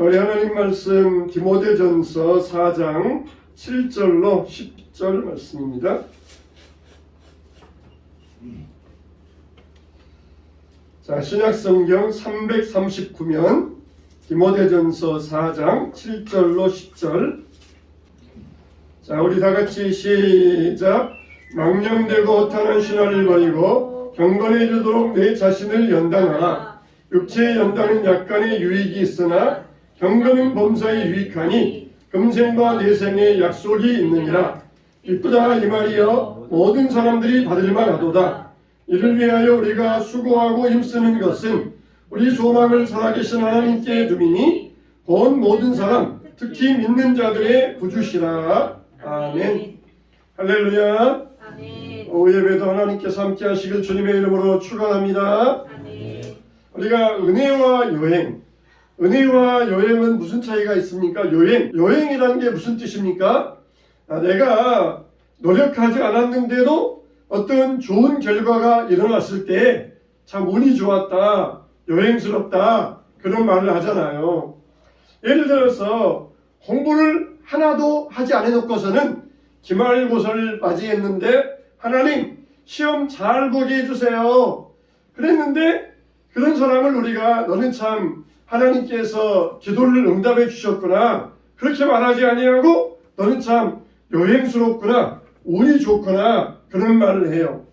우리 하나님 말씀 디모데전서 4장 7절로 10절 말씀입니다. 자, 신약성경 339면 디모데전서 4장 7절로 10절. 자, 우리 다 같이 시작. 망령되고 허탄한 신화를 버리고 경건에 이르도록 내 자신을 연단하라. 육체의 연단은 약간의 유익이 있으나 경건은 범사에 유익하니 금생과 내생에 약속이 있느니라. 이쁘다 이 말이여 모든 사람들이 받을만 하도다. 이를 위하여 우리가 수고하고 힘쓰는 것은 우리 소망을 살아계신 하나님께 두미니 본 모든 사람 특히 믿는 자들의 부주시라. 아멘. 할렐루야. 아멘. 오후 예배도 하나님께서 함께 하시길 주님의 이름으로 축원합니다. 아멘. 우리가 은혜와 여행, 은혜와 여행은 무슨 차이가 있습니까? 여행이라는 게 무슨 뜻입니까? 내가 노력하지 않았는데도 어떤 좋은 결과가 일어났을 때 참 운이 좋았다, 여행스럽다 그런 말을 하잖아요. 예를 들어서 공부를 하나도 하지 않아놓고서는 기말고사를 맞이했는데 하나님 시험 잘 보게 해주세요 그랬는데 그런 사람을 우리가 너는 참 하나님께서 기도를 응답해 주셨구나 그렇게 말하지 아니하고 너는 참 여행스럽구나 운이 좋구나 그런 말을 해요.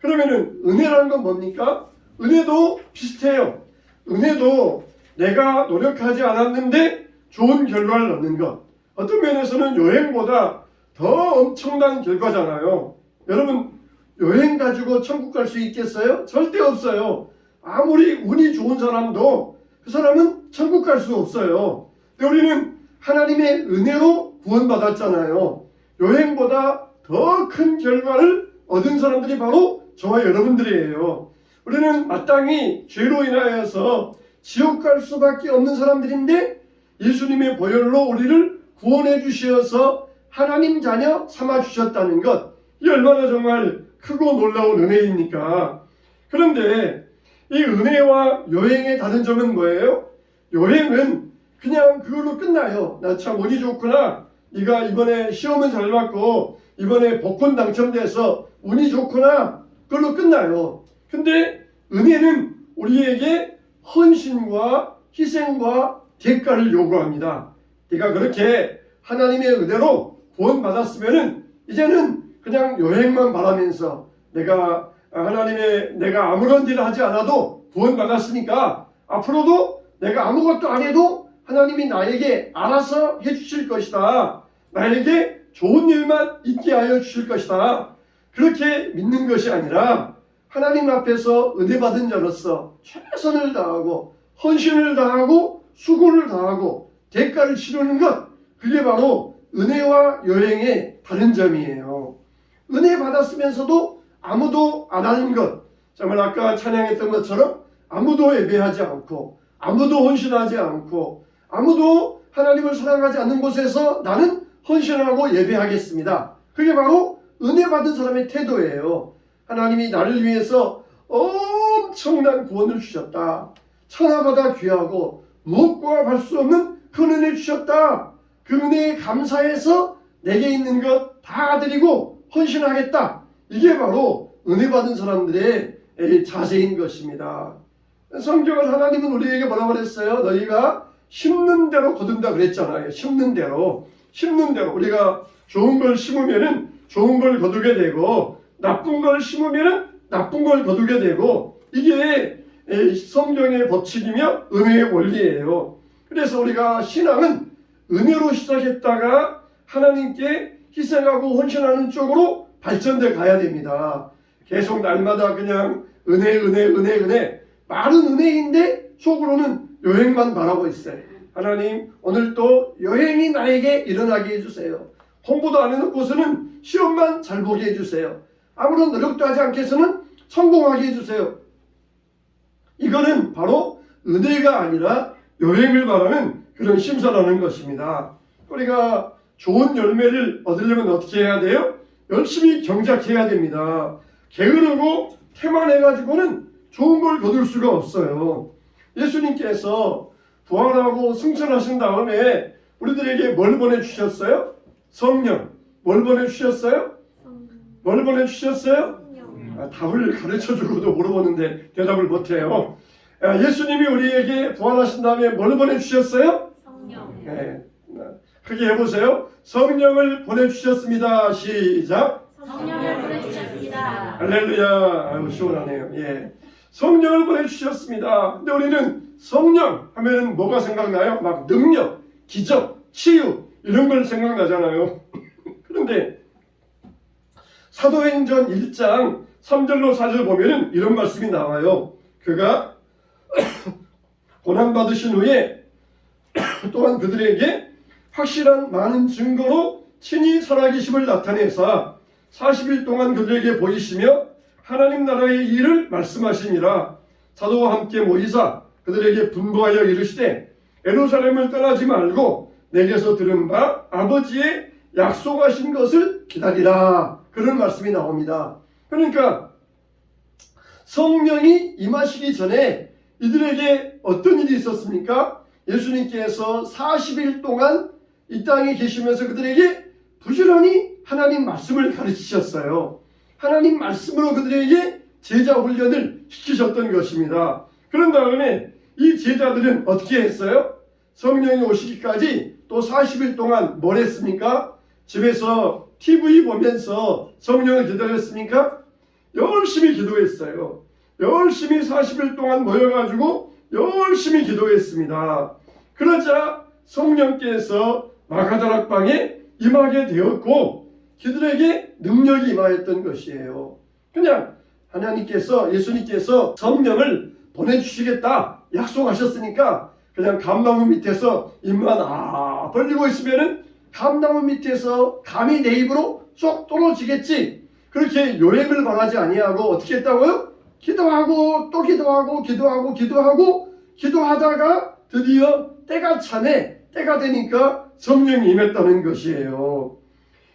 그러면은 은혜라는 건 뭡니까? 은혜도 비슷해요. 은혜도 내가 노력하지 않았는데 좋은 결과를 얻는 것. 어떤 면에서는 여행보다 더 엄청난 결과잖아요. 여러분 여행 가지고 천국 갈 수 있겠어요? 절대 없어요. 아무리 운이 좋은 사람도 그 사람은 천국 갈 수 없어요. 근데 우리는 하나님의 은혜로 구원받았잖아요. 여행보다 더 큰 결과를 얻은 사람들이 바로 저와 여러분들이에요. 우리는 마땅히 죄로 인하여서 지옥 갈 수밖에 없는 사람들인데 예수님의 보혈로 우리를 구원해 주셔서 하나님 자녀 삼아 주셨다는 것, 이 얼마나 정말 크고 놀라운 은혜입니까? 그런데 이 은혜와 여행의 다른 점은 뭐예요? 여행은 그냥 그걸로 끝나요. 나 참 운이 좋구나. 네가 이번에 시험은 잘 봤고 이번에 복권 당첨돼서 운이 좋구나. 그걸로 끝나요. 근데 은혜는 우리에게 헌신과 희생과 대가를 요구합니다. 네가 그렇게 하나님의 은혜로 구원받았으면은 이제는 그냥 여행만 바라면서 내가 아무런 일을 하지 않아도 구원받았으니까 앞으로도 내가 아무것도 안 해도 하나님이 나에게 알아서 해주실 것이다. 나에게 좋은 일만 있게 하여 주실 것이다. 그렇게 믿는 것이 아니라 하나님 앞에서 은혜 받은 자로서 최선을 다하고 헌신을 다하고 수고를 다하고 대가를 치르는 것, 그게 바로 은혜와 여행의 다른 점이에요. 은혜 받았으면서도 아무도 안 하는 것, 정말 아까 찬양했던 것처럼 아무도 예배하지 않고 아무도 헌신하지 않고 아무도 하나님을 사랑하지 않는 곳에서 나는 헌신하고 예배하겠습니다. 그게 바로 은혜 받은 사람의 태도예요. 하나님이 나를 위해서 엄청난 구원을 주셨다. 천하보다 귀하고 무엇과 할 수 없는 큰 은혜 주셨다. 그 은혜에 감사해서 내게 있는 것 다 드리고 헌신하겠다. 이게 바로 은혜 받은 사람들의 자세인 것입니다. 성경은 하나님은 우리에게 뭐라고 그랬어요? 너희가 심는 대로 거둔다 그랬잖아요. 심는 대로 우리가 좋은 걸 심으면은 좋은 걸 거두게 되고 나쁜 걸 심으면은 나쁜 걸 거두게 되고 이게 성경의 법칙이며 은혜의 원리예요. 그래서 우리가 신앙은 은혜로 시작했다가 하나님께 희생하고 헌신하는 쪽으로 발전돼 가야 됩니다. 계속 날마다 그냥 은혜 말은 은혜인데 속으로는 여행만 바라고 있어요. 하나님 오늘 또 여행이 나에게 일어나게 해주세요. 공부도 안 해놓고서는 시험만 잘 보게 해주세요. 아무런 노력도 하지 않겠어는 성공하게 해주세요. 이거는 바로 은혜가 아니라 여행을 바라는 그런 심사라는 것입니다. 우리가 좋은 열매를 얻으려면 어떻게 해야 돼요? 열심히 경작해야 됩니다. 게으르고 태만해가지고는 좋은 걸 거둘 수가 없어요. 예수님께서 부활하고 승천하신 다음에 우리들에게 뭘 보내주셨어요? 성령. 뭘 보내주셨어요? 뭘 보내주셨어요? 답을 가르쳐주고도 물어보는데 대답을 못해요. 예수님이 우리에게 부활하신 다음에 뭘 보내주셨어요? 성령. 네. 크게 해보세요. 성령을 보내주셨습니다. 시작. 성령을 보내주셨습니다. 할렐루야. 아유, 시원하네요. 예. 성령을 보내주셨습니다. 근데 우리는 성령 하면은 뭐가 생각나요? 막 능력, 기적, 치유 이런 걸 생각나잖아요. 그런데 사도행전 1장 3절로 4절 보면은 이런 말씀이 나와요. 그가 고난받으신 후에 또한 그들에게 확실한 많은 증거로 친히 살아계심을 나타내사 40일 동안 그들에게 보이시며 하나님 나라의 일을 말씀하시니라. 사도와 함께 모이사 그들에게 분부하여 이르시되 예루살렘을 떠나지 말고 내게서 들은 바 아버지의 약속하신 것을 기다리라. 그런 말씀이 나옵니다. 그러니까 성령이 임하시기 전에 이들에게 어떤 일이 있었습니까? 예수님께서 40일 동안 이 땅에 계시면서 그들에게 부지런히 하나님 말씀을 가르치셨어요. 하나님 말씀으로 그들에게 제자 훈련을 시키셨던 것입니다. 그런 다음에 이 제자들은 어떻게 했어요? 성령이 오시기까지 또 40일 동안 뭘 했습니까? 집에서 TV 보면서 성령을 기다렸습니까? 열심히 기도했어요. 열심히 40일 동안 모여가지고 열심히 기도했습니다. 그러자 성령께서 마가다락방에 임하게 되었고 그들에게 능력이 임하였던 것이에요. 그냥 하나님께서 예수님께서 성령을 보내주시겠다 약속하셨으니까 그냥 감나무 밑에서 입만 벌리고 있으면은 감나무 밑에서 감이 내 입으로 쏙 떨어지겠지. 그렇게 요행을 바라지 아니하고 어떻게 했다고요? 기도하고 또 기도하고 기도하다가 드디어 때가 차네. 때가 되니까 성령이 임했다는 것이에요.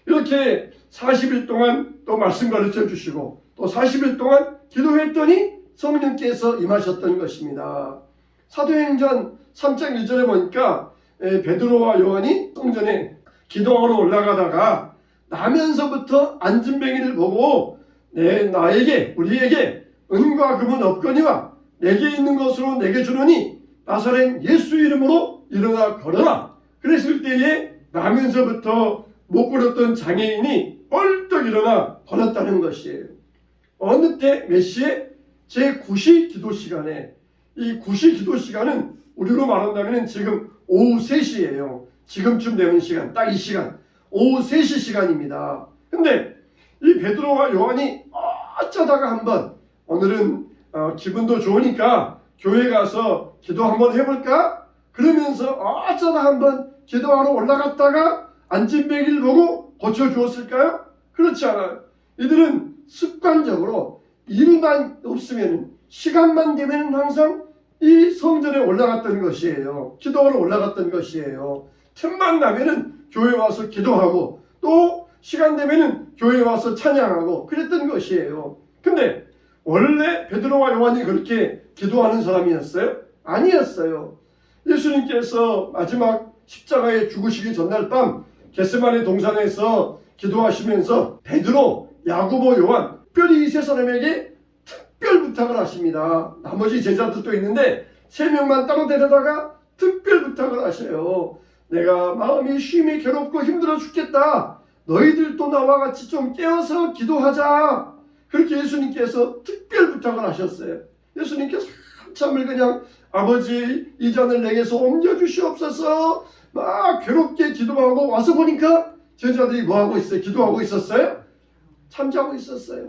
이렇게 40일 동안 또 말씀 가르쳐 주시고 또 40일 동안 기도했더니 성령께서 임하셨던 것입니다. 사도행전 3장 1절에 보니까 베드로와 요한이 성전에 기도하러 올라가다가 나면서부터 안진뱅이를 보고 우리에게 은과 금은 없거니와 내게 있는 것으로 내게 주노니 나사렛 예수 이름으로 일어나 걸어라. 그랬을 때에 나면서부터 못 걸었던 장애인이 벌떡 일어나 걸었다는 것이에요. 어느 때 몇 시에? 제9시 기도 시간에. 이 9시 기도 시간은 우리로 말한다면 지금 오후 3시예요. 지금쯤 되는 시간, 딱 이 시간. 오후 3시 시간입니다. 근데 이 베드로와 요한이 어쩌다가 한번 오늘은 기분도 좋으니까 교회 가서 기도 한번 해볼까? 그러면서 어쩌다 한번 기도하러 올라갔다가 안진뱅이를 보고 고쳐주었을까요? 그렇지 않아요. 이들은 습관적으로 일만 없으면 시간만 되면 항상 이 성전에 올라갔던 것이에요. 기도하러 올라갔던 것이에요. 틈만 나면은 교회 와서 기도하고 또 시간 되면은 교회 와서 찬양하고 그랬던 것이에요. 근데 원래 베드로와 요한이 그렇게 기도하는 사람이었어요? 아니었어요. 예수님께서 마지막 십자가에 죽으시기 전날 밤 겟세마네 동산에서 기도하시면서 베드로, 야고보, 요한 특별히 이 세 사람에게 특별 부탁을 하십니다. 나머지 제자들도 있는데 3명만 따로 데려다가 특별 부탁을 하셔요. 내가 마음이 쉼이 괴롭고 힘들어 죽겠다. 너희들도 나와 같이 좀 깨어서 기도하자. 그렇게 예수님께서 특별 부탁을 하셨어요. 예수님께서 한참을 그냥 아버지 이 잔을 내게서 옮겨주시옵소서 막 괴롭게 기도하고 와서 보니까 제자들이 뭐하고 있어요? 기도하고 있었어요? 잠자고 있었어요.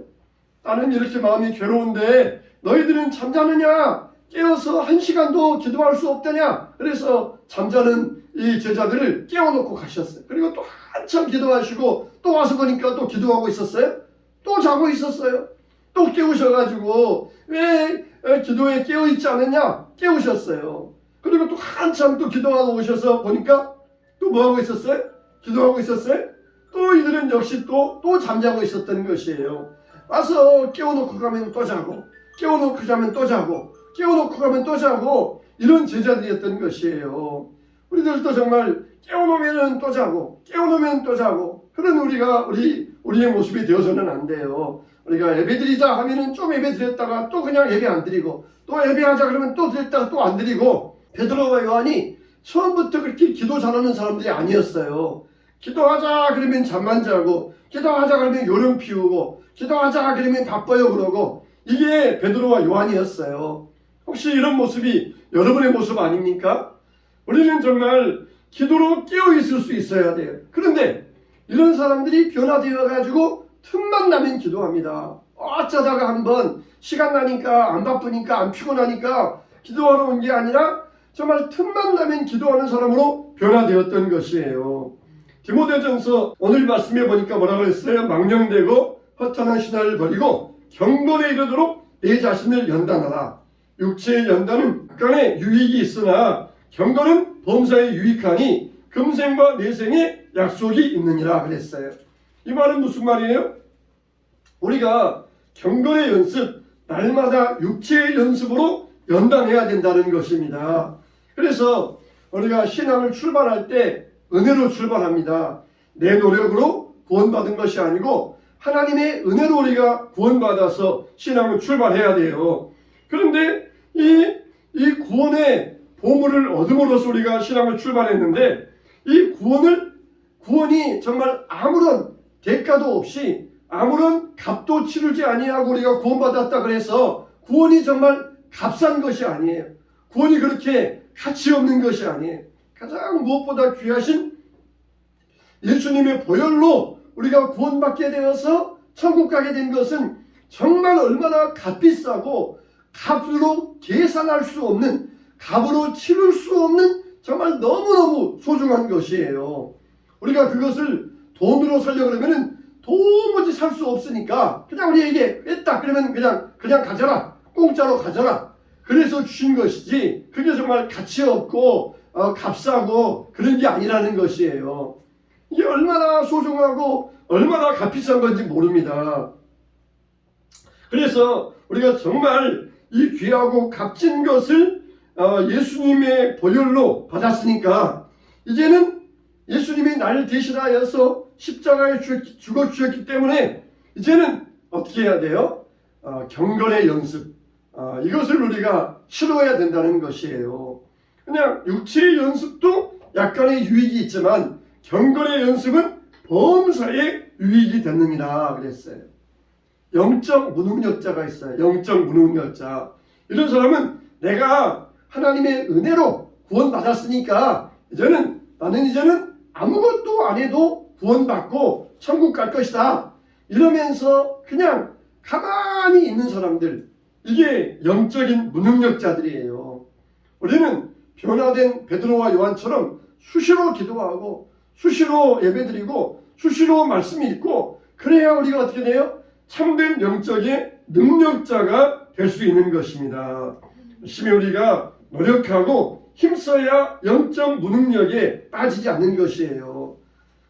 나는 이렇게 마음이 괴로운데 너희들은 잠자느냐? 깨어서 1시간도 기도할 수 없다냐? 그래서 잠자는 이 제자들을 깨워놓고 가셨어요. 그리고 또 한참 기도하시고 또 와서 보니까 또 기도하고 있었어요? 또 자고 있었어요. 또 깨우셔가지고 왜 기도에 깨어있지 않느냐? 깨우셨어요. 그리고 또 한참 또 기도하고 오셔서 보니까 또 뭐하고 있었어요? 기도하고 있었어요? 또 이들은 역시 또 잠자고 있었던 것이에요. 와서 깨워놓고 가면 또 자고 깨워놓고 자면 또 자고 깨워놓고 가면 또 자고 이런 제자들이었던 것이에요. 우리들도 정말 깨워놓으면 또 자고 깨워놓으면 또 자고 그런 우리의 모습이 되어서는 안 돼요. 우리가 예배드리자 하면은 좀 예배드렸다가 또 그냥 예배 안 드리고 또 예배하자 그러면 또 드렸다가 또 안 드리고 베드로와 요한이 처음부터 그렇게 기도 잘하는 사람들이 아니었어요. 기도하자 그러면 잠만 자고 기도하자 그러면 요령 피우고 기도하자 그러면 바빠요 그러고 이게 베드로와 요한이었어요. 혹시 이런 모습이 여러분의 모습 아닙니까? 우리는 정말 기도로 깨어 있을 수 있어야 돼요. 그런데 이런 사람들이 변화되어 가지고 틈만 나면 기도합니다. 어쩌다가 한번 시간 나니까 안 바쁘니까 안 피곤하니까 기도하러 온 게 아니라 정말 틈만 나면 기도하는 사람으로 변화되었던 것이에요. 디모데전서 오늘 말씀에 보니까 뭐라고 했어요? 망령되고 허탄한 신화를 버리고 경건에 이르도록 내 자신을 연단하라. 육체의 연단은 약간의 유익이 있으나 경건은 범사에 유익하니 금생과 내생에 약속이 있느니라 그랬어요. 이 말은 무슨 말이에요? 우리가 경건의 연습, 날마다 육체의 연습으로 연단해야 된다는 것입니다. 그래서 우리가 신앙을 출발할 때 은혜로 출발합니다. 내 노력으로 구원받은 것이 아니고 하나님의 은혜로 우리가 구원받아서 신앙을 출발해야 돼요. 그런데 이 구원의 보물을 얻음으로써 우리가 신앙을 출발했는데 이 구원이 정말 아무런 대가도 없이 아무런 값도 치르지 아니하고 우리가 구원받았다 그래서 구원이 정말 값싼 것이 아니에요. 구원이 그렇게 가치 없는 것이 아니에요. 가장 무엇보다 귀하신 예수님의 보혈로 우리가 구원받게 되어서 천국 가게 된 것은 정말 얼마나 값비싸고 값으로 계산할 수 없는 값으로 치를 수 없는 정말 너무너무 소중한 것이에요. 우리가 그것을 돈으로 살려고 그러면은 도무지 살 수 없으니까 그냥 우리에게 했다 그러면 그냥 가져라. 공짜로 가져라. 그래서 주신 것이지 그게 정말 가치 없고 값싸고 그런 게 아니라는 것이에요. 이게 얼마나 소중하고 얼마나 값비싼 건지 모릅니다. 그래서 우리가 정말 이 귀하고 값진 것을 예수님의 보혈로 받았으니까 이제는 예수님이 나를 대신하여서 십자가에 죽어 주셨기 때문에 이제는 어떻게 해야 돼요? 경건의 연습 이것을 우리가 치러야 된다는 것이에요. 그냥 육체의 연습도 약간의 유익이 있지만 경건의 연습은 범사에 유익이 됐느니라 그랬어요. 영적 무능력자가 있어요. 영적 무능력자. 이런 사람은 내가 하나님의 은혜로 구원받았으니까 나는 이제는 아무것도 안 해도 구원받고 천국 갈 것이다. 이러면서 그냥 가만히 있는 사람들, 이게 영적인 무능력자들이에요. 우리는 변화된 베드로와 요한처럼 수시로 기도하고 수시로 예배드리고 수시로 말씀 읽고 그래야 우리가 어떻게 돼요? 참된 영적인 능력자가 될 수 있는 것입니다. 열심히 우리가 노력하고 힘써야 영적 무능력에 빠지지 않는 것이에요.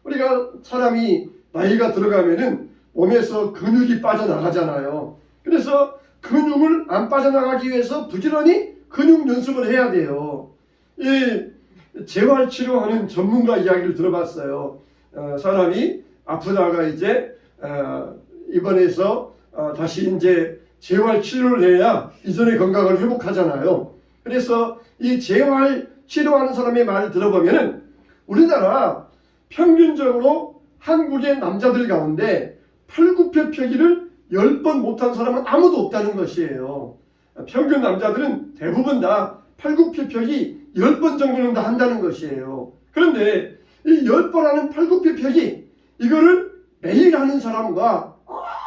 우리가 사람이 나이가 들어가면은 몸에서 근육이 빠져나가잖아요. 그래서 근육을 안 빠져나가기 위해서 부지런히 근육 연습을 해야 돼요. 이 재활치료하는 전문가 이야기를 들어봤어요. 사람이 아프다가 이제 입원해서 다시 이제 재활치료를 해야 이전의 건강을 회복하잖아요. 그래서 이 재활치료하는 사람의 말을 들어보면은 우리나라 평균적으로 한국의 남자들 가운데 팔굽혀펴기를 10번 못한 사람은 아무도 없다는 것이에요. 평균 남자들은 대부분 다 팔굽혀펴기 10번 정도는 다 한다는 것이에요. 그런데 이 10번 하는 팔굽혀펴기 이거를 매일 하는 사람과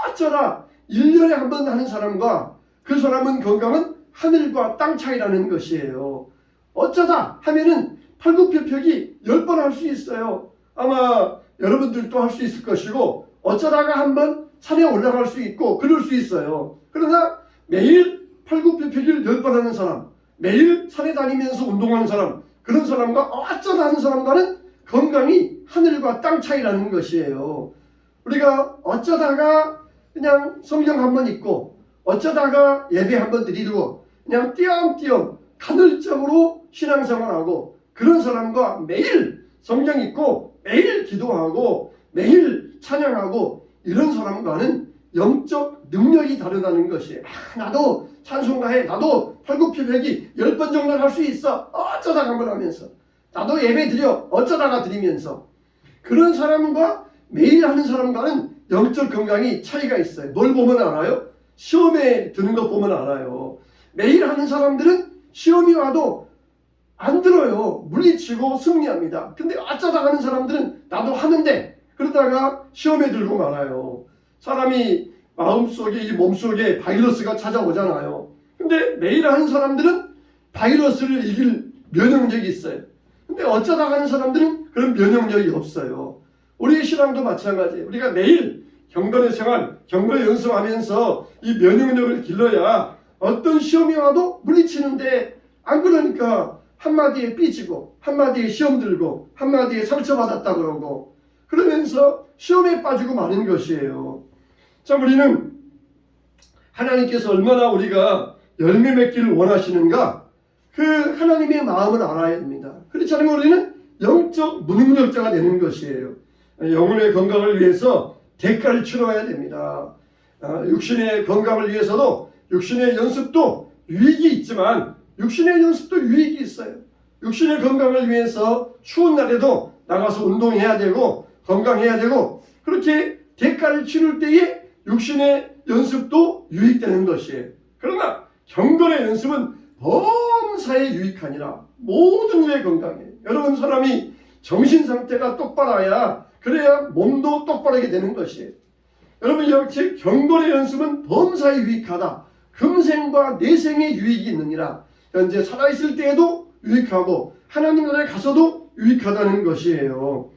어쩌다 1년에 한 번 하는 사람과 그 사람은 건강은 하늘과 땅 차이라는 것이에요. 어쩌다 하면은 팔굽혀펴기 10번 할 수 있어요. 아마 여러분들도 할 수 있을 것이고 어쩌다가 한번 산에 올라갈 수 있고 그럴 수 있어요. 그러나 매일 팔굽혀펴기를 10번 하는 사람, 매일 산에 다니면서 운동하는 사람, 그런 사람과 어쩌다 하는 사람과는 건강이 하늘과 땅 차이라는 것이에요. 우리가 어쩌다가 그냥 성경 한번 읽고 어쩌다가 예배 한번 드리고 그냥 띄엄띄엄 간헐적으로 신앙생활하고 그런 사람과 매일 성경 읽고 매일 기도하고 매일 찬양하고 이런 사람과는 영적 능력이 다르다는 것이에요. 나도 찬송가해, 나도 팔굽혀펴기 10번 정도는 할 수 있어, 어쩌다가 한번 하면서, 나도 예배 드려, 어쩌다가 드리면서, 그런 사람과 매일 하는 사람과는 영적 건강이 차이가 있어요. 뭘 보면 알아요? 시험에 드는 것 보면 알아요. 매일 하는 사람들은 시험이 와도 안 들어요. 물리치고 승리합니다. 근데 어쩌다 하는 사람들은 나도 하는데 그러다가 시험에 들고 말아요. 사람이 마음속에, 이 몸속에 바이러스가 찾아오잖아요. 근데 매일 하는 사람들은 바이러스를 이길 면역력이 있어요. 근데 어쩌다 하는 사람들은 그런 면역력이 없어요. 우리의 신앙도 마찬가지예요. 우리가 매일 경건의 생활, 경건의 연습하면서 이 면역력을 길러야 어떤 시험이 와도 물리치는데, 안 그러니까 한마디에 삐지고 한마디에 시험 들고 한마디에 상처받았다 그러고 그러면서 시험에 빠지고 마는 것이에요. 자, 우리는 하나님께서 얼마나 우리가 열매 맺기를 원하시는가, 그 하나님의 마음을 알아야 됩니다. 그렇지 않으면 우리는 영적 무능력자가 되는 것이에요. 영혼의 건강을 위해서 대가를 치러야 됩니다. 육신의 건강을 위해서도 육신의 연습도 유익이 있지만 육신의 연습도 유익이 있어요. 육신의 건강을 위해서 추운 날에도 나가서 운동해야 되고 건강해야 되고, 그렇게 대가를 치를 때에 육신의 연습도 유익되는 것이에요. 그러나 경건의 연습은 범사에 유익하니라. 모든 일에 건강해. 여러분, 사람이 정신 상태가 똑바라야, 그래야 몸도 똑바르게 되는 것이에요. 여러분, 역시 경건의 연습은 범사에 유익하다. 금생과 내생에 유익이 있느니라. 현재 살아있을 때에도 유익하고 하나님 나라에 가서도 유익하다는 것이에요.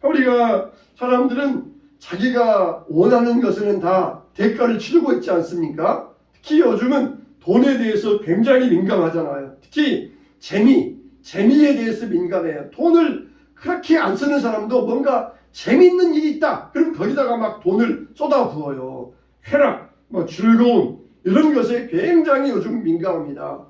우리가 사람들은 자기가 원하는 것에는 다 대가를 치르고 있지 않습니까? 특히 요즘은 돈에 대해서 굉장히 민감하잖아요. 특히 재미에 대해서 민감해요. 돈을 그렇게 안 쓰는 사람도 뭔가 재미있는 일이 있다, 그럼 거기다가 막 돈을 쏟아부어요. 쾌락, 즐거움, 이런 것에 굉장히 요즘 민감합니다.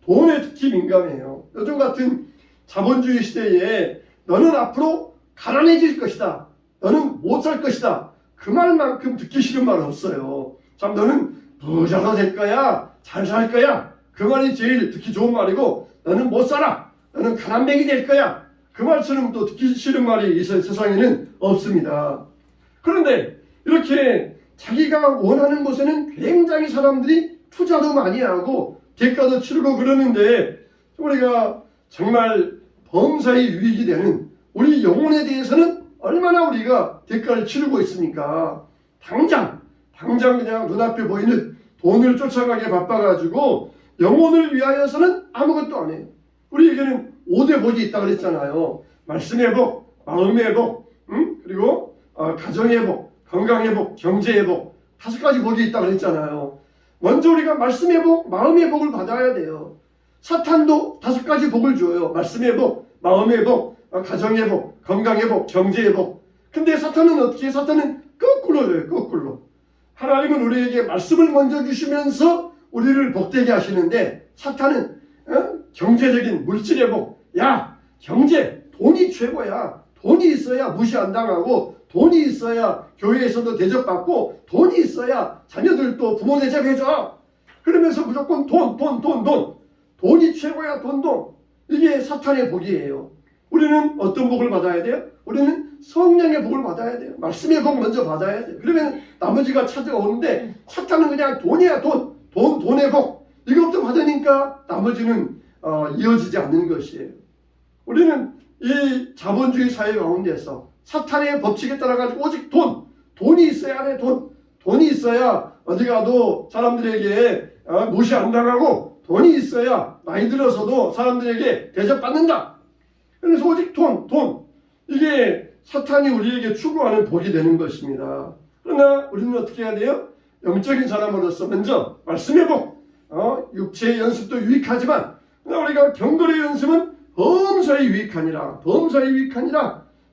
돈에 특히 민감해요. 요즘 같은 자본주의 시대에 너는 앞으로 가난해질 것이다, 너는 못 살 것이다, 그 말만큼 듣기 싫은 말 없어요. 참, 너는 부자가 될 거야, 잘 살 거야, 그 말이 제일 듣기 좋은 말이고, 너는 못 살아, 너는 가난뱅이 될 거야, 그 말처럼 또 듣기 싫은 말이 이 세상에는 없습니다. 그런데 이렇게 자기가 원하는 곳에는 굉장히 사람들이 투자도 많이 하고 대가도 치르고 그러는데, 우리가 정말 범사에 유익이 되는 우리 영혼에 대해서는 얼마나 우리가 대가를 치르고 있습니까? 당장 그냥 눈앞에 보이는 돈을 쫓아가게 바빠가지고 영혼을 위하여서는 아무것도 안 해요. 우리에게는 5대 복이 있다 그랬잖아요. 말씀의 복, 마음의 복, 그리고 가정의 복, 건강의 복, 경제의 복, 5가지 복이 있다 그랬잖아요. 먼저 우리가 말씀의 복, 마음의 복을 받아야 돼요. 사탄도 5가지 복을 줘요. 말씀의 복, 마음의 복, 가정의 복, 건강의 복, 경제의 복. 근데 사탄은 어떻게? 사탄은 거꾸로 줘요. 거꾸로. 하나님은 우리에게 말씀을 먼저 주시면서 우리를 복되게 하시는데, 사탄은 경제적인 물질의 복, 야, 경제, 돈이 최고야. 돈이 있어야 무시 안 당하고, 돈이 있어야 교회에서도 대접받고, 돈이 있어야 자녀들도 부모 대접해줘. 그러면서 무조건 돈이 최고야. 돈. 이게 사탄의 복이에요. 우리는 어떤 복을 받아야 돼요? 우리는 성령의 복을 받아야 돼요. 말씀의 복 먼저 받아야 돼요. 그러면 나머지가 찾아오는데, 사탄은 그냥 돈이야. 돈의 복, 이것도 받으니까 나머지는 이어지지 않는 것이에요. 우리는 이 자본주의 사회 가운데서 사탄의 법칙에 따라 가지고 오직 돈이 있어야 돼. 돈이 있어야 어디 가도 사람들에게 무시 안 당하고, 돈이 있어야 나이 들어서도 사람들에게 대접받는다. 그래서 오직 돈, 이게 사탄이 우리에게 추구하는 복이 되는 것입니다. 그러나 우리는 어떻게 해야 돼요? 영적인 사람으로서 먼저 말씀의 복, 육체의 연습도 유익하지만 우리가 경건의 연습은 범사에 유익하니라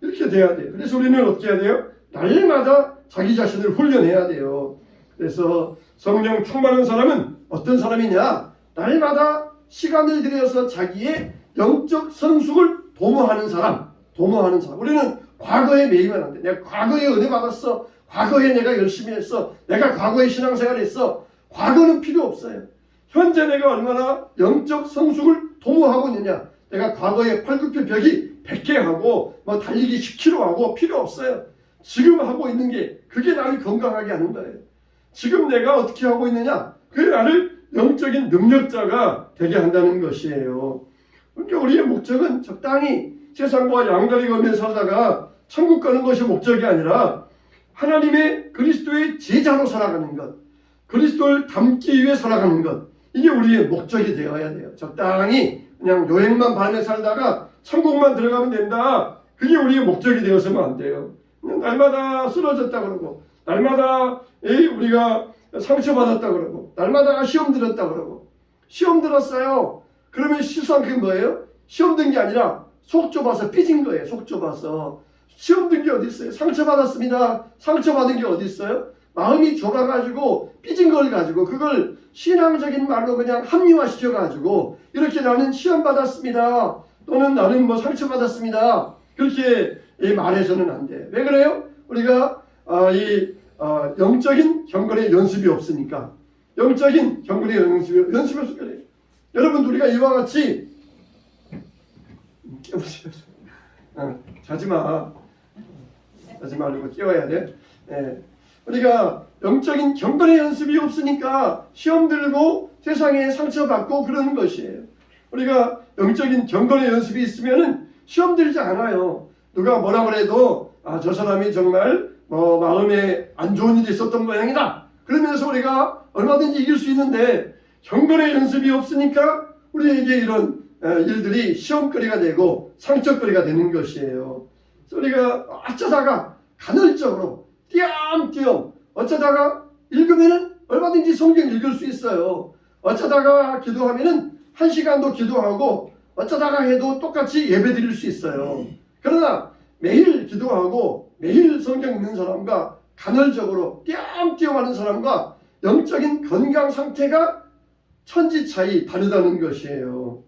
이렇게 돼야 돼요. 그래서 우리는 어떻게 해야 돼요? 날마다 자기 자신을 훈련해야 돼요. 그래서 성령 충만한 사람은 어떤 사람이냐? 날마다 시간을 들여서 자기의 영적 성숙을 도모하는 사람. 우리는 과거에 매이면 안 돼. 내가 과거에 은혜 받았어. 과거에 내가 열심히 했어. 내가 과거에 신앙생활 했어. 과거는 필요 없어요. 현재 내가 얼마나 영적 성숙을 도모하고 있느냐. 내가 과거에 팔굽혀 펴기 100개 하고 뭐 달리기 10km 하고 필요 없어요. 지금 하고 있는 게 그게 나를 건강하게 하는 거예요. 지금 내가 어떻게 하고 있느냐. 그게 나를 영적인 능력자가 되게 한다는 것이에요. 그러니까 우리의 목적은 적당히 세상과 양다리 걸며 살다가 천국 가는 것이 목적이 아니라 하나님의 그리스도의 제자로 살아가는 것, 그리스도를 닮기 위해 살아가는 것, 이게 우리의 목적이 되어야 돼요. 적당히 그냥 여행만 반에 살다가 천국만 들어가면 된다. 그게 우리의 목적이 되어서는 안 돼요. 그냥 날마다 쓰러졌다 그러고, 날마다 우리가 상처받았다 그러고, 날마다 시험 들었다 그러고, 시험 들었어요. 그러면 실수한 게 뭐예요? 시험 든 게 아니라 속 좁아서 삐진 거예요. 속 좁아서. 시험 든 게 어디 있어요? 상처받았습니다. 상처받은 게 어디 있어요? 마음이 좁아가지고 삐진 걸 가지고 그걸 신앙적인 말로 그냥 합리화시켜가지고 이렇게 나는 시험 받았습니다. 또는 나는 뭐 상처받았습니다. 그렇게 말해서는 안 돼. 왜 그래요? 우리가 영적인 경건의 연습이 없으니까. 영적인 경건의 연습이 없으니까 그래요. 여러분 우리가 이와 같이 깨보세요. 자지 말고 깨워야 돼. 우리가 영적인 경건의 연습이 없으니까 시험 들고 세상에 상처받고 그러는 것이에요. 우리가 영적인 경건의 연습이 있으면은 시험 들지 않아요. 누가 뭐라 그래도 저 사람이 정말 마음에 안 좋은 일이 있었던 모양이다. 그러면서 우리가 얼마든지 이길 수 있는데 경건의 연습이 없으니까 우리에게 이런 일들이 시험거리가 되고 상처거리가 되는 것이에요. 그래서 우리가 어쩌다가 간헐적으로 띄엄띄엄 어쩌다가 읽으면은 얼마든지 성경 읽을 수 있어요. 어쩌다가 기도하면은 1시간도 기도하고 어쩌다가 해도 똑같이 예배 드릴 수 있어요. 그러나 매일 기도하고 매일 성경 읽는 사람과 간헐적으로 띄엄띄엄 하는 사람과 영적인 건강 상태가 천지 차이 다르다는 것이에요.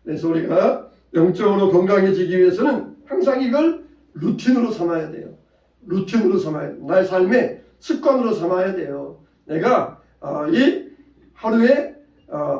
그래서 우리가 영적으로 건강해지기 위해서는 항상 이걸 루틴으로 삼아야 돼요. 루틴으로 삼아야 돼요. 나의 삶의 습관으로 삼아야 돼요. 내가 이 하루에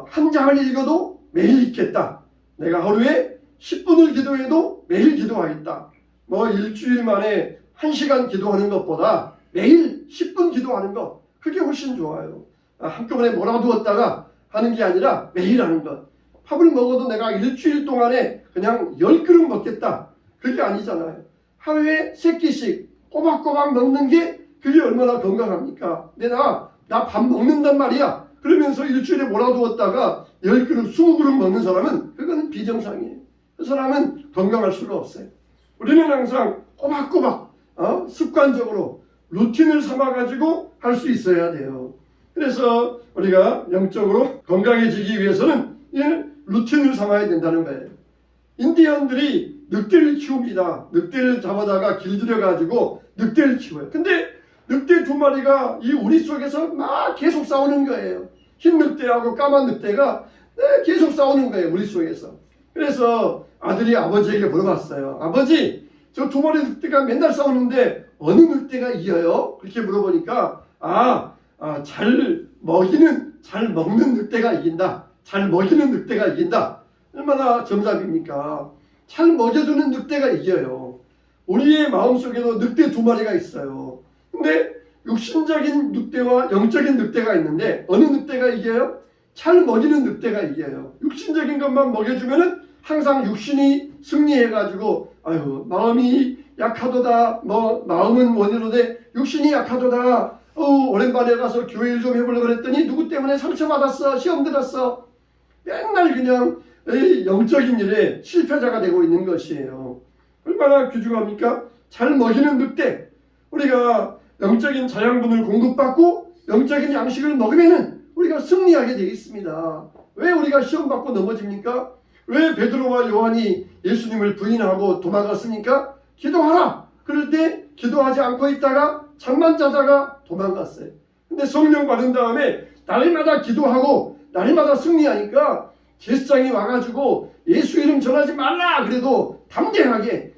한 장을 읽어도 매일 읽겠다. 내가 하루에 10분을 기도해도 매일 기도하겠다. 뭐 일주일 만에 1시간 기도하는 것보다 매일 10분 기도하는 것, 그게 훨씬 좋아요. 한꺼번에 몰아두었다가 하는 게 아니라 매일 하는 것. 밥을 먹어도 내가 일주일 동안에 그냥 10그릇 먹겠다. 그게 아니잖아요. 하루에 3끼씩 꼬박꼬박 먹는 게 그게 얼마나 건강합니까? 나 밥 먹는단 말이야. 그러면서 일주일에 몰아두었다가 10그릇, 20그릇 먹는 사람은 그건 비정상이에요. 그 사람은 건강할 수가 없어요. 우리는 항상 꼬박꼬박 습관적으로 루틴을 삼아가지고 할 수 있어야 돼요. 그래서 우리가 영적으로 건강해지기 위해서는 이 루틴을 삼아야 된다는 거예요. 인디언들이 늑대를 키웁니다. 늑대를 잡아다가 길들여가지고 늑대를 키워요. 근데 늑대 2마리가 이 우리 속에서 막 계속 싸우는 거예요. 흰 늑대하고 까만 늑대가 계속 싸우는 거예요. 우리 속에서. 그래서 아들이 아버지에게 물어봤어요. 아버지, 저 2마리 늑대가 맨날 싸우는데 어느 늑대가 이겨요? 그렇게 물어보니까 잘 먹는 늑대가 이긴다. 잘 먹이는 늑대가 이긴다. 얼마나 정답입니까? 잘 먹여주는 늑대가 이겨요. 우리의 마음속에도 늑대 2마리가 있어요. 근데 육신적인 늑대와 영적인 늑대가 있는데 어느 늑대가 이겨요? 잘 먹이는 늑대가 이겨요. 육신적인 것만 먹여주면은 항상 육신이 승리해가지고 마음이 약하도다. 마음은 원이로되 육신이 약하도다. 오랜만에 가서 교회 일 좀 해보려고 그랬더니 누구 때문에 상처받았어. 시험 들었어. 맨날 그냥 영적인 일에 실패자가 되고 있는 것이에요. 얼마나 귀중합니까? 잘 먹이는 늑대. 우리가 영적인 자양분을 공급받고 영적인 양식을 먹으면은 우리가 승리하게 되어 있습니다. 왜 우리가 시험 받고 넘어집니까? 왜 베드로와 요한이 예수님을 부인하고 도망갔습니까? 기도하라. 그럴 때 기도하지 않고 있다가 잠만 자다가 도망갔어요. 근데 성령 받은 다음에 날마다 기도하고 날마다 승리하니까 제사장이 와가지고 예수 이름 전하지 말라 그래도 담대하게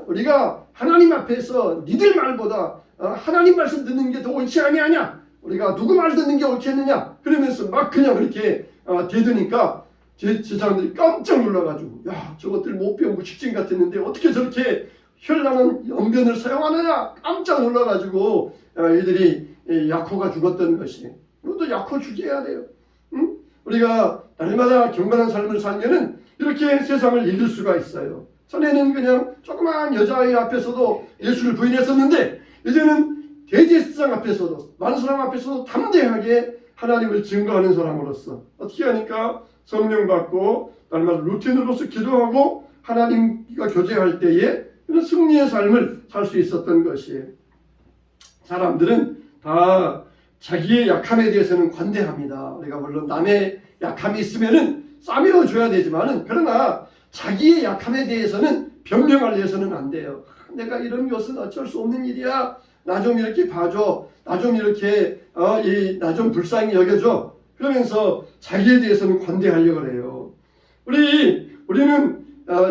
우리가 하나님 앞에서 니들 말보다 하나님 말씀 듣는 게 더 옳지 아니하냐, 우리가 누구 말 듣는 게 옳겠느냐 그러면서 막 그냥 그렇게 대드니까 제사장들이 깜짝 놀라가지고 야, 저것들 못 배운 무식증 같았는데 어떻게 저렇게 현란한 연변을 사용하느냐 깜짝 놀라가지고 이들이 야코가 죽었던 것이, 이것도 야코 죽여야 돼요. 응? 우리가 날마다 경건한 삶을 살면은 이렇게 세상을 이길 수가 있어요. 전에는 그냥 조그마한 여자아이 앞에서도 예수를 부인했었는데 이제는 대제사장 앞에서도 많은 사람 앞에서도 담대하게 하나님을 증거하는 사람으로서 어떻게 하니까 성령 받고 날마다 루틴으로서 기도하고 하나님과 교제할 때에 이런 승리의 삶을 살 수 있었던 것이에요. 사람들은 다 자기의 약함에 대해서는 관대합니다. 우리가 물론 남의 약함이 있으면은 싸매어줘야 되지만은, 그러나 자기의 약함에 대해서는 변명하려서는 안 돼요. 내가 이런 것은 어쩔 수 없는 일이야. 나 좀 이렇게 봐줘. 나 좀 이렇게 나 좀 불쌍히 여겨줘. 그러면서 자기에 대해서는 관대하려고 그래요. 우리는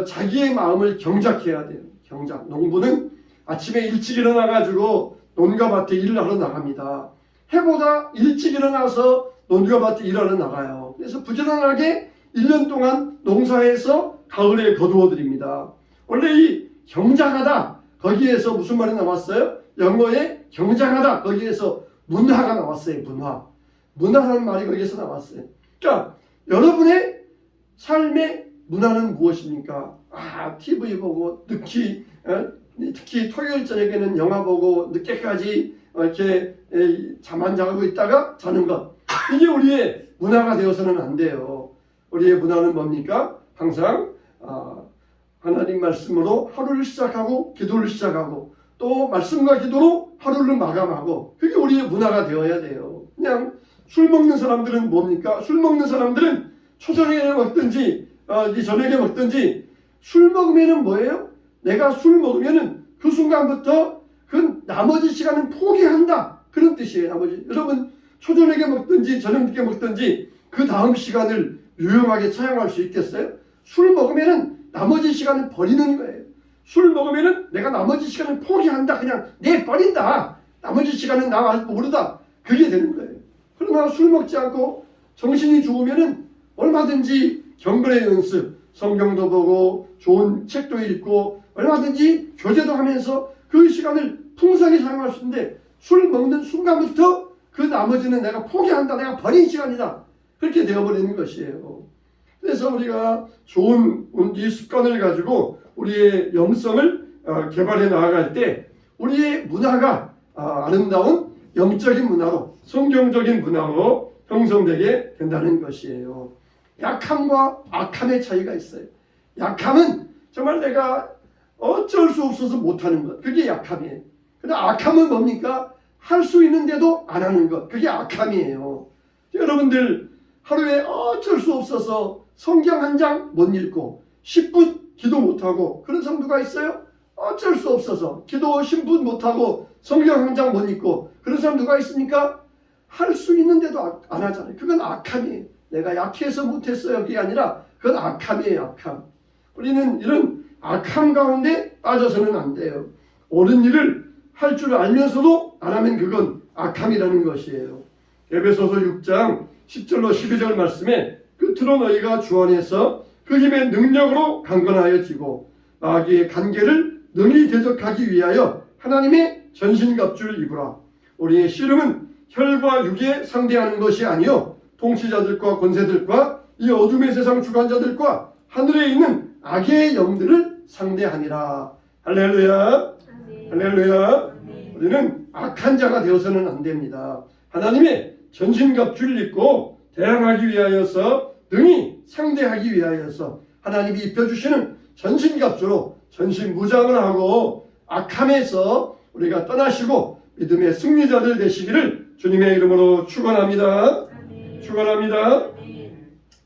자기의 마음을 경작해야 돼요. 경작. 농부는 아침에 일찍 일어나가지고 논과 밭에 일을 하러 나갑니다. 해보다 일찍 일어나서 논과 밭에 일하러 나가요. 그래서 부지런하게 1년 동안 농사해서 가을에 거두어 드립니다. 원래 이 경작하다, 거기에서 무슨 말이 나왔어요? 영어에 경작하다, 거기에서 문화가 나왔어요. 문화라는 말이 거기에서 나왔어요. 그러니까 여러분의 삶의 문화는 무엇입니까? TV 보고 특히 토요일 저녁에는 영화 보고 늦게까지 이렇게 잠 안 자고 있다가 자는 것, 이게 우리의 문화가 되어서는 안 돼요. 우리의 문화는 뭡니까? 항상 하나님 말씀으로 하루를 시작하고 기도를 시작하고 또 말씀과 기도로 하루를 마감하고, 그게 우리의 문화가 되어야 돼요. 그냥 술 먹는 사람들은 뭡니까? 술 먹는 사람들은 초저녁에 먹든지 저녁에 먹든지 술 먹으면은 뭐예요? 내가 술 먹으면은 그 순간부터 그 나머지 시간은 포기한다, 그런 뜻이에요. 나머지, 여러분 초저녁에 먹든지 저녁 늦게 먹든지 그 다음 시간을 유용하게 사용할 수 있겠어요? 술 먹으면은 나머지 시간은 버리는 거예요. 술 먹으면은 내가 나머지 시간을 포기한다, 그냥 내버린다, 나머지 시간은 나 모르다, 그게 되는 거예요. 그러나 술 먹지 않고 정신이 좋으면은 얼마든지 경건의 연습, 성경도 보고 좋은 책도 읽고 얼마든지 교제도 하면서 그 시간을 풍성히 사용할 수 있는데, 술 먹는 순간부터 그 나머지는 내가 포기한다, 내가 버린 시간이다, 그렇게 되어버리는 것이에요. 그래서 우리가 좋은 이 습관을 가지고 우리의 영성을 개발해 나아갈 때 우리의 문화가 아름다운 영적인 문화로, 성경적인 문화로 형성되게 된다는 것이에요. 약함과 악함의 차이가 있어요. 약함은 정말 내가 어쩔 수 없어서 못하는 것, 그게 약함이에요. 근데 악함은 뭡니까? 할 수 있는데도 안 하는 것, 그게 악함이에요. 여러분들 하루에 어쩔 수 없어서 성경 한 장 못 읽고 10분 기도 못하고 그런 사람 누가 있어요? 어쩔 수 없어서 기도 10분 못하고 성경 한 장 못 읽고 그런 사람 누가 있습니까? 할 수 있는데도 안 하잖아요. 그건 악함이에요. 내가 약해서 못했어요, 그게 아니라 그건 악함이에요. 악함. 우리는 이런 악함 가운데 빠져서는 안 돼요. 옳은 일을 할 줄 알면서도 안 하면 그건 악함이라는 것이에요. 에베소서 6장 10절로 12절 말씀에 끝으로 너희가 주 안에서 그 힘의 능력으로 강건하여지고 마귀의 간계를 능히 대적하기 위하여 하나님의 전신갑주를 입으라. 우리의 씨름은 혈과 육에 상대하는 것이 아니요 통치자들과 권세들과 이 어둠의 세상 주관자들과 하늘에 있는 악의 영들을 상대하니라. 할렐루야. 할렐루야. 우리는 악한 자가 되어서는 안 됩니다. 하나님의 전신갑주를 입고 대항하기 위하여서, 능히 상대하기 위하여서 하나님이 입혀주시는 전신갑주로 전신무장을 하고 악함에서 우리가 떠나시고 믿음의 승리자들 되시기를 주님의 이름으로 축원합니다. 축원합니다.